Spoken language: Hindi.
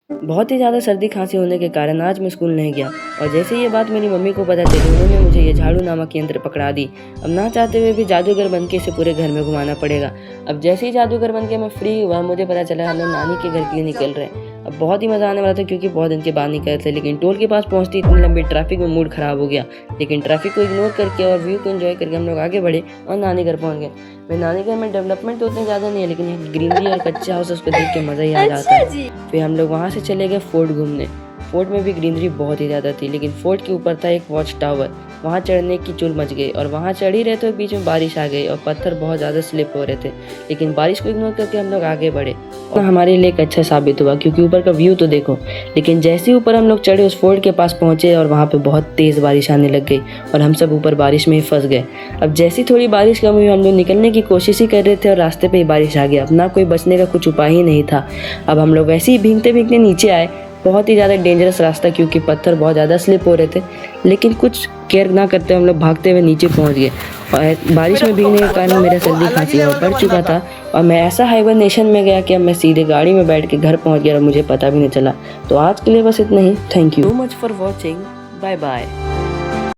बहुत ही ज़्यादा सर्दी खांसी होने के कारण आज मैं स्कूल नहीं गया और जैसे ये बात मेरी मम्मी को पता चली उन्होंने मुझे ये झाड़ू नामक यंत्र पकड़ा दी। अब ना चाहते हुए भी जादूगर बन के इसे पूरे घर में घुमाना पड़ेगा। अब जैसे ही जादूगर बन के मैं फ्री हुआ मुझे पता चला हम लोग नानी के घर के लिए निकल रहे हैं। अब बहुत ही मज़ा आने वाला था क्योंकि बहुत दिन के बाद निकले थे, लेकिन टोल के पास पहुँचती इतनी लंबी ट्रैफिक में मूड ख़राब हो गया। लेकिन ट्रैफिक को इग्नोर करके और व्यू को एंजॉय करके हम लोग आगे बढ़े और नानी घर पहुँच गए। मेरे नानी घर में डेवलपमेंट तो उतनी ज़्यादा नहीं है, लेकिन ग्रीनरी और कच्चे हाउस उसको देख के मज़ा ही आ जाता है। फिर हम लोग वहाँ से चले गए फोर्ट घूमने। फोर्ट में भी ग्रीनरी बहुत ही ज़्यादा थी, लेकिन फोर्ट के ऊपर था एक वॉच टावर। वहाँ चढ़ने की चुल मच गई और वहाँ चढ़ ही रहे थे, बीच में बारिश आ गई और पत्थर बहुत ज़्यादा स्लिप हो रहे थे। लेकिन बारिश को इग्नोर करके हम लोग आगे बढ़े और हमारे लिए एक अच्छा साबित हुआ क्योंकि ऊपर का व्यू तो देखो। लेकिन जैसे ही ऊपर हम लोग चढ़े उस फोर्ट के पास पहुँचे और वहाँ पे बहुत तेज़ बारिश आने लग गई और हम सब ऊपर बारिश में ही फंस गए। अब जैसी थोड़ी बारिश कम हुई हम लोग निकलने की कोशिश ही कर रहे थे और रास्ते पे ही बारिश आ गया। अब ना कोई बचने का कुछ उपाय ही नहीं था। अब हम लोग वैसे ही भीगते भीगते नीचे आए। बहुत ही ज़्यादा डेंजरस रास्ता क्योंकि पत्थर बहुत ज़्यादा स्लिप हो रहे थे, लेकिन कुछ केयर ना करते हम लोग भागते हुए नीचे पहुंच गए। और बारिश में भीगने के कारण मेरा सर्दी खांसी और बढ़ चुका था और मैं ऐसा हाइबरनेशन में गया कि अब मैं सीधे गाड़ी में बैठ के घर पहुंच गया और मुझे पता भी नहीं चला। तो आज के लिए बस इतना ही। Thank you so much for watching. Bye bye.